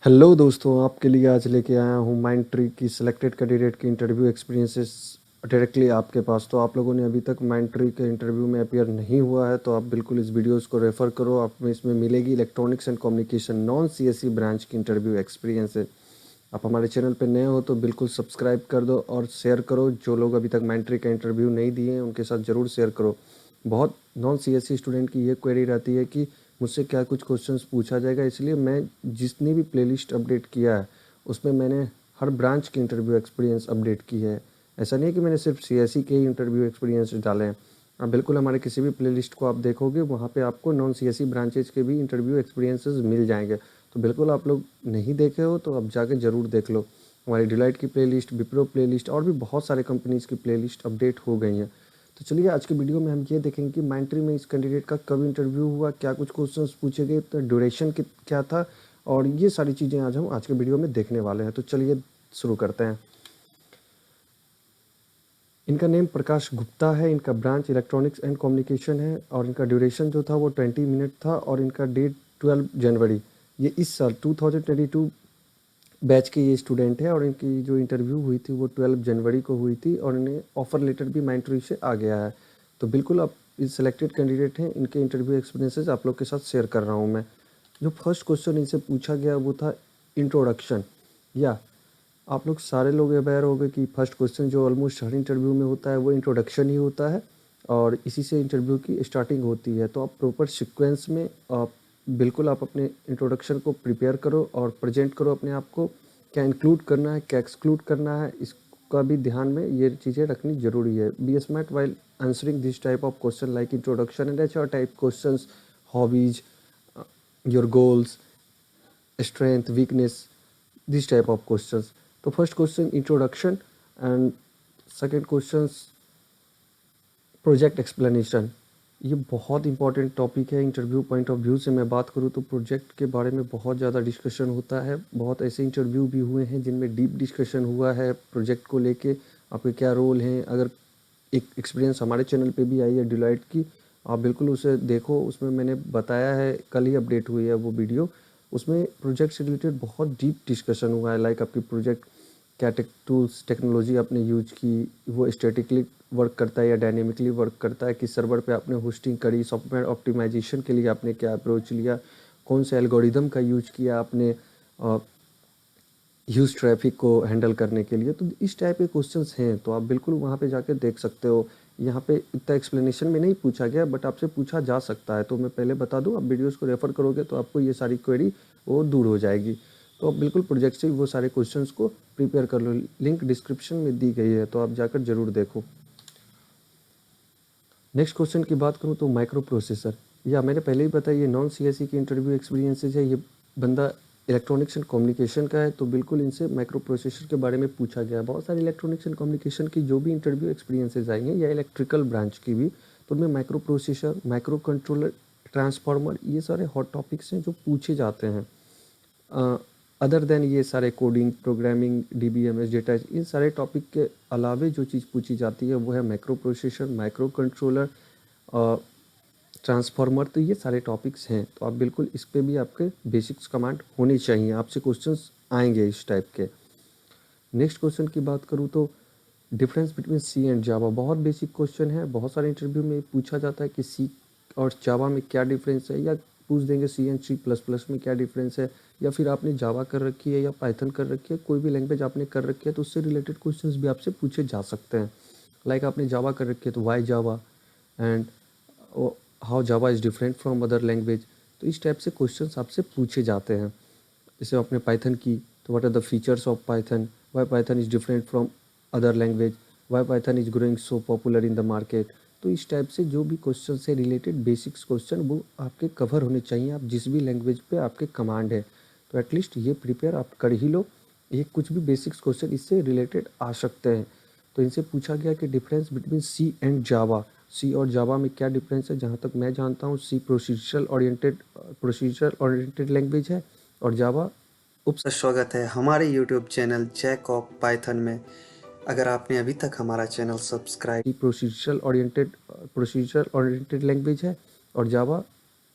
Hello दोस्तों, आपके लिए आज लेके आया हूँ माइंड ट्री की सिलेक्टेड कैंडिडेट की इंटरव्यू एक्सपीरियंसेस डायरेक्टली आपके पास। तो आप लोगों ने अभी तक माइंड ट्री के इंटरव्यू में अपीयर नहीं हुआ है तो आप बिल्कुल इस वीडियोस को रेफ़र करो। आप में इसमें मिलेगी electronics and communication non CSE branch की इंटरव्यू एक्सपीरियंस है। आप हमारे चैनल पर नए हो तो बिल्कुल सब्सक्राइब कर दो और शेयर करो। जो लोग अभी तक माइंड ट्री का इंटरव्यू नहीं दिए हैं उनके साथ ज़रूर शेयर करो। बहुत नॉन सीएसई स्टूडेंट की ये क्वेरी रहती है कि मुझसे क्या कुछ क्वेश्चंस पूछा जाएगा, इसलिए मैं जितनी भी प्लेलिस्ट अपडेट किया है उसमें मैंने हर ब्रांच की इंटरव्यू एक्सपीरियंस अपडेट की है। ऐसा नहीं है कि मैंने सिर्फ सीएसई के ही इंटरव्यू एक्सपीरियंस डाले हैं। आप बिल्कुल हमारे किसी भी प्लेलिस्ट को आप देखोगे वहाँ पे आपको नॉन सीएसई ब्रांचेज के भी इंटरव्यू एक्सपीरियंसेस मिल जाएंगे। तो बिल्कुल आप लोग नहीं देखे हो तो आप जाके ज़रूर देख लो। हमारी डिलाइट की प्लेलिस्ट, विप्रो प्लेलिस्ट और भी बहुत सारे कंपनीज़ की प्लेलिस्ट अपडेट हो गई हैं। तो चलिए आज के वीडियो में हम ये देखेंगे कि माइंड में इस कैंडिडेट का कब इंटरव्यू हुआ, क्या कुछ क्वेश्चंस पूछे गए, तो ड्यूरेशन क्या था, और ये सारी चीज़ें आज हम आज के वीडियो में देखने वाले हैं। तो चलिए शुरू करते हैं। इनका नेम प्रकाश गुप्ता है, इनका ब्रांच इलेक्ट्रॉनिक्स एंड कम्युनिकेशन है और इनका ड्यूरेशन जो था वो 20 मिनट था और इनका डेट 12 जनवरी। ये इस साल 2022 बैच के ये स्टूडेंट है और इनकी जो इंटरव्यू हुई थी वो 12 जनवरी को हुई थी और इन्हें ऑफर लेटर भी माइंड ट्री से आ गया है। तो बिल्कुल आप इस सेलेक्टेड कैंडिडेट हैं, इनके इंटरव्यू एक्सपीरियंसेस आप लोग के साथ शेयर कर रहा हूँ मैं। जो फर्स्ट क्वेश्चन इनसे पूछा गया वो था इंट्रोडक्शन। या आप लोग सारे लोग अवेयर हो गए कि फर्स्ट क्वेश्चन जो ऑलमोस्ट हर इंटरव्यू में होता है वो इंट्रोडक्शन ही होता है और इसी से इंटरव्यू की स्टार्टिंग होती है। तो आप प्रॉपर सीक्वेंस में बिल्कुल आप अपने इंट्रोडक्शन को प्रिपेयर करो और प्रेजेंट करो अपने आप को। क्या इंक्लूड करना है, क्या एक्सक्लूड करना है, इसका भी ध्यान में ये चीज़ें रखनी ज़रूरी है। Be smart while answering this type of question like introduction and HR type questions, hobbies, your goals, strength, weakness, these type of questions. तो first question introduction and second questions project explanation. ये बहुत important topic है। Interview point of view से मैं बात करूँ तो project के बारे में बहुत ज़्यादा डिस्कशन होता है। बहुत ऐसे इंटरव्यू भी हुए हैं जिनमें डीप डिस्कशन हुआ है प्रोजेक्ट को लेके, आपके क्या रोल हैं। अगर एक एक्सपीरियंस हमारे चैनल पे भी आई है डिलाइट की, आप बिल्कुल उसे देखो, उसमें मैंने बताया है, कल ही अपडेट हुई है वो वीडियो। उसमें प्रोजेक्ट से रिलेटेड बहुत डीप डिस्कशन हुआ है, लाइक आपकी प्रोजेक्ट क्या टूल्स टेक्नोलॉजी आपने यूज की, वो स्टैटिकली वर्क करता है या डायनेमिकली वर्क करता है, किस सर्वर पे आपने होस्टिंग करी, सॉफ्टवेयर ऑप्टिमाइजेशन के लिए आपने क्या अप्रोच लिया, कौन से एल्गोरिदम का यूज किया आपने ह्यूज ट्रैफिक को हैंडल करने के लिए। तो इस टाइप के क्वेश्चंस हैं तो आप बिल्कुल वहाँ पे जाके देख सकते हो। यहाँ पे इतना एक्सप्लेनेशन में नहीं पूछा गया बट आपसे पूछा जा सकता है। तो मैं पहले बता दूँ, आप वीडियोस को रेफ़र करोगे तो आपको ये सारी क्वेरी वो दूर हो जाएगी। तो आप बिल्कुल प्रोजेक्ट से वो सारे क्वेश्चंस को प्रिपेयर कर लो। लिंक डिस्क्रिप्शन में दी गई है तो आप जाकर ज़रूर देखो। नेक्स्ट क्वेश्चन की बात करूँ तो माइक्रो प्रोसेसर। या मैंने पहले ही बताया ये नॉन सीएसई की इंटरव्यू एक्सपीरियंसेस है। ये बंदा इलेक्ट्रॉनिक्स एंड कम्युनिकेशन का है तो बिल्कुल इनसे माइक्रो प्रोसेसर के बारे में पूछा गया है। बहुत सारे इलेक्ट्रॉनिक्स एंड कम्युनिकेशन की जो भी इंटरव्यू एक्सपीरियंसेस आएंगे या इलेक्ट्रिकल ब्रांच की भी, तो उनमें micro processor, micro controller, transformer, ये सारे हॉट टॉपिक्स हैं जो पूछे जाते हैं। अदर देन ये सारे कोडिंग, प्रोग्रामिंग, डीबीएमएस, डेटा, इन सारे टॉपिक के अलावे जो चीज़ पूछी जाती है वो है micro processor, micro controller, transformer. तो ये सारे टॉपिक्स हैं तो आप बिल्कुल इस पे भी आपके बेसिक्स कमांड होने चाहिए, आपसे क्वेश्चंस आएंगे इस टाइप के। नेक्स्ट क्वेश्चन की बात करूँ तो डिफरेंस बिटवीन सी एंड जावा। बहुत बेसिक क्वेश्चन है, बहुत सारे इंटरव्यू में पूछा जाता है कि सी और जावा में क्या डिफरेंस है, या पूछ देंगे सी एंड सी प्लस प्लस में क्या डिफरेंस है, या फिर आपने जावा कर रखी है या पाइथन कर रखी है, कोई भी लैंग्वेज आपने कर रखी है तो उससे रिलेटेड क्वेश्चंस भी आपसे पूछे जा सकते हैं। लाइक आपने जावा कर रखी है तो why Java and how Java is different from other language. तो इस टाइप से क्वेश्चंस आपसे पूछे जाते हैं। जैसे आपने पाइथन की तो what are the features of Python, why Python is different from other language, why Python is growing so popular in the market. तो इस टाइप से जो भी क्वेश्चन से रिलेटेड बेसिक्स क्वेश्चन वो आपके कवर होने चाहिए, आप जिस भी लैंग्वेज पे आपके कमांड है। तो एटलीस्ट ये प्रिपेयर आप कर ही लो, ये कुछ भी बेसिक्स क्वेश्चन इससे रिलेटेड आ सकते हैं। तो इनसे पूछा गया कि डिफरेंस बिटवीन सी एंड जावा, सी और जावा में क्या डिफरेंस है। जहाँ तक मैं जानता हूँ सी प्रोसीजरल ओरिएंटेड लैंग्वेज है और जावा उप। स्वागत है हमारे YouTube channel Jack of Python में। अगर आपने अभी तक हमारा channel subscribe procedural oriented language है और जावा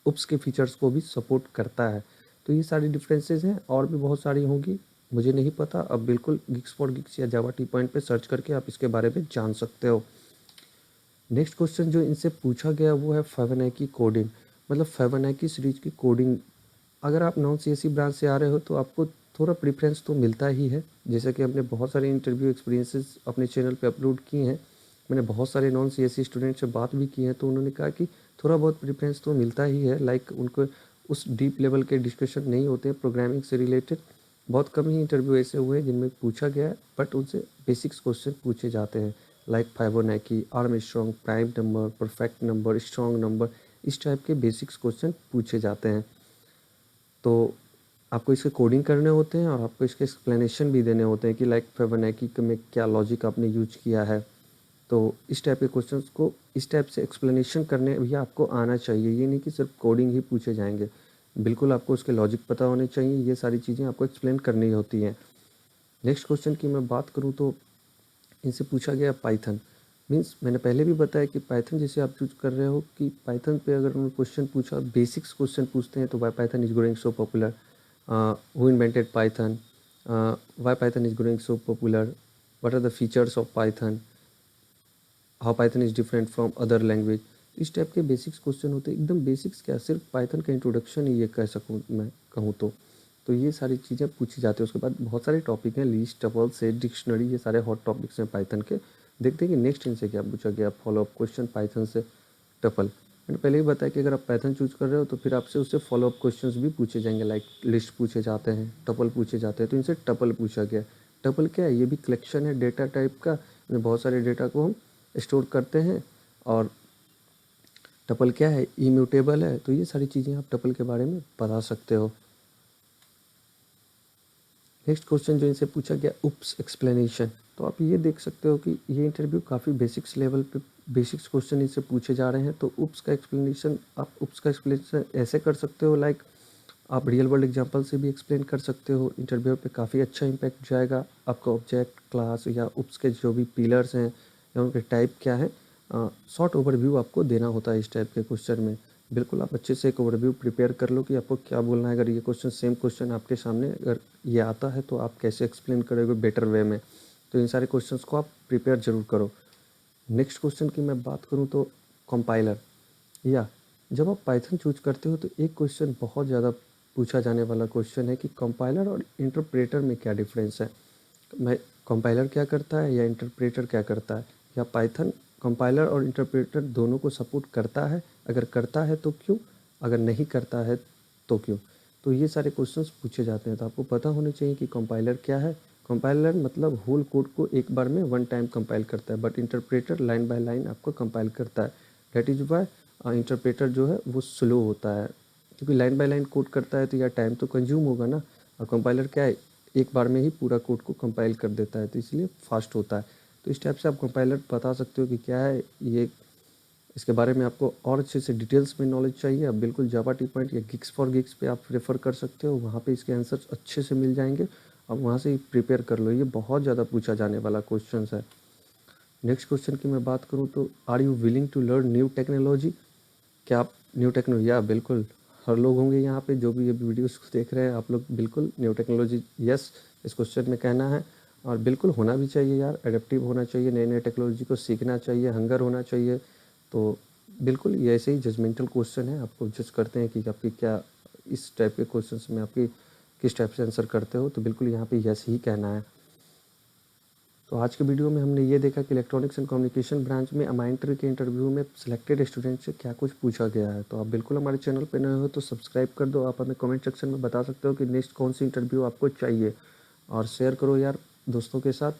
उप्स के फीचर्स को भी सपोर्ट करता है। तो ये सारी डिफरेंसेस हैं, और भी बहुत सारी होंगी, मुझे नहीं पता। अब बिल्कुल गिग्स फॉर गिग्स या जावा टी पॉइंट पे सर्च करके आप इसके बारे में जान सकते हो। नेक्स्ट क्वेश्चन जो इनसे पूछा गया वो है फिबोनाची कोडिंग, मतलब फिबोनाची सीरीज की कोडिंग। अगर आप नॉन सीएसई ब्रांच से आ रहे हो तो आपको थोड़ा प्रेफरेंस तो मिलता ही है, जैसे कि हमने बहुत सारे इंटरव्यू एक्सपीरियंसेस अपने चैनल पे अपलोड किए हैं। मैंने बहुत सारे नॉन सीएसई स्टूडेंट से बात भी की है, तो उन्होंने कहा कि थोड़ा बहुत प्रेफरेंस तो मिलता ही है। लाइक उनको उस डीप लेवल के डिस्कशन नहीं होते हैं प्रोग्रामिंग से रिलेटेड। बहुत कम ही इंटरव्यू ऐसे हुए हैं जिनमें पूछा गया है, बट उनसे बेसिक्स क्वेश्चन पूछे जाते हैं, like Fibonacci, Armstrong, prime number, perfect number, strong number, इस टाइप के बेसिक्स क्वेश्चन पूछे जाते हैं। तो आपको इसके कोडिंग करने होते हैं और आपको इसके एक्सप्लेनेशन भी देने होते हैं कि लाइक फिबोनाची में क्या लॉजिक आपने यूज किया है। तो इस टाइप के क्वेश्चंस को इस टाइप से एक्सप्लेनेशन करने भी आपको आना चाहिए, ये नहीं कि सिर्फ कोडिंग ही पूछे जाएंगे। बिल्कुल आपको उसके लॉजिक पता होने चाहिए, ये सारी चीज़ें आपको एक्सप्लेन करनी होती हैं। नेक्स्ट क्वेश्चन की मैं बात करूँ तो इनसे पूछा गया पाइथन। मीन्स मैंने पहले भी बताया कि पाइथन जैसे आप चूज कर रहे हो कि पाइथन पे अगर उन्होंने क्वेश्चन पूछा, बेसिक्स क्वेश्चन पूछते हैं, तो why Python is growing so popular, who invented Python, why Python is growing so popular, what are the features of Python, how Python is different from other language. इस type के basics question होते हैं, एकदम basics क्या, सिर्फ Python का introduction ही ये कह सकूँ मैं कहूँ तो ये सारी चीज़ें पूछी जाती है। उसके बाद बहुत सारे टॉपिक हैं, लिस्ट, टपल, सेट, डिक्शनरी, ये सारे हॉट टॉपिक्स हैं पाइथन के। देखते हैं कि नेक्स्ट इनसे क्या पूछा गया फॉलोअप क्वेश्चन पाइथन से। टपल, मैंने पहले ही बताया कि अगर आप पाइथन चूज कर रहे हो तो फिर आपसे उससे फॉलोअप क्वेश्चंस भी पूछे जाएंगे, लाइक लिस्ट पूछे जाते हैं, टपल पूछे जाते हैं। तो इनसे टपल पूछा गया। टपल क्या है, ये भी कलेक्शन है डेटा टाइप का, बहुत सारे डेटा को हम स्टोर करते हैं। और टपल क्या है, इम्यूटेबल है। तो ये सारी चीज़ें आप टपल के बारे में बता सकते हो। नेक्स्ट क्वेश्चन जो इनसे पूछा गया, उप्स एक्सप्लेनेशन। तो आप ये देख सकते हो कि ये इंटरव्यू काफ़ी बेसिक्स लेवल पे बेसिक्स क्वेश्चन इनसे पूछे जा रहे हैं। तो उप्स का एक्सप्लेनेशन, आप उप्स का एक्सप्लेनेशन ऐसे कर सकते हो, लाइक आप रियल वर्ल्ड एग्जांपल से भी एक्सप्लेन कर सकते हो। इंटरव्यू पे काफ़ी अच्छा इंपैक्ट जाएगा आपका। ऑब्जेक्ट, क्लास या उप्स के जो भी पिलर्स हैं या उनके टाइप क्या है, शॉर्ट ओवरव्यू आपको देना होता है इस टाइप के क्वेश्चन में। बिल्कुल आप अच्छे से एक ओवरव्यू प्रिपेयर कर लो कि आपको क्या बोलना है। अगर ये क्वेश्चन सेम क्वेश्चन आपके सामने अगर ये आता है तो आप कैसे एक्सप्लेन करोगे बेटर वे में। तो इन सारे क्वेश्चंस को आप प्रिपेयर जरूर करो। नेक्स्ट क्वेश्चन की मैं बात करूँ तो कंपाइलर, या जब आप पाइथन चूज करते हो तो एक क्वेश्चन बहुत ज़्यादा पूछा जाने वाला क्वेश्चन है कि कंपाइलर और इंटरप्रेटर में क्या डिफरेंस है। मैं कंपाइलर क्या करता है या इंटरप्रेटर क्या करता है, या पाइथन कंपाइलर और इंटरप्रेटर दोनों को सपोर्ट करता है, अगर करता है तो क्यों, अगर नहीं करता है तो क्यों। तो ये सारे क्वेश्चंस पूछे जाते हैं। तो आपको पता होने चाहिए कि कंपाइलर क्या है। कंपाइलर मतलब होल कोड को एक बार में वन टाइम कंपाइल करता है, but interpreter line by line आपको कंपाइल करता है। दैट इज वाई इंटरप्रेटर जो है वो स्लो होता है, क्योंकि लाइन बाय लाइन कोड करता है तो यार टाइम तो कंज्यूम होगा ना। और कंपाइलर क्या है, एक बार में ही पूरा कोड को कंपाइल कर देता है, तो इसलिए फास्ट होता है। तो इस टाइप से आप कंपाइलर बता सकते हो कि क्या है ये। इसके बारे में आपको और अच्छे से डिटेल्स में नॉलेज चाहिए, आप बिल्कुल जावा टी पॉइंट या गिग्स फॉर गिग्स पे आप रेफ़र कर सकते हो। वहाँ पे इसके आंसर्स अच्छे से मिल जाएंगे, आप वहाँ से ही प्रिपेयर कर लो। ये बहुत ज़्यादा पूछा जाने वाला क्वेश्चन है। नेक्स्ट क्वेश्चन की मैं बात करूँ तो are you willing to learn new technology. क्या आप न्यू टेक्नोलॉजी, या बिल्कुल हर लोग होंगे यहाँ पे जो भी ये वीडियोस देख रहे हैं, आप लोग बिल्कुल न्यू टेक्नोलॉजी यस इस क्वेश्चन में कहना है। और बिल्कुल होना भी चाहिए यार, एडेप्टिव होना चाहिए, नए नए टेक्नोलॉजी को सीखना चाहिए, हंगर होना चाहिए। तो बिल्कुल ये ऐसे ही जजमेंटल क्वेश्चन है, आपको जज करते हैं कि आपकी क्या इस टाइप के क्वेश्चन में आपकी किस टाइप से आंसर करते हो। तो बिल्कुल यहाँ पे यस ही कहना है। तो आज के वीडियो में हमने ये देखा कि इलेक्ट्रॉनिक्स एंड कम्युनिकेशन ब्रांच में अमाइंटर के इंटरव्यू में सिलेक्टेड स्टूडेंट से क्या कुछ पूछा गया है। तो आप बिल्कुल हमारे चैनल पे नए हो तो सब्सक्राइब कर दो। आप हमें कमेंट सेक्शन में बता सकते हो कि नेक्स्ट कौन सी इंटरव्यू आपको चाहिए, और शेयर करो यार दोस्तों के साथ।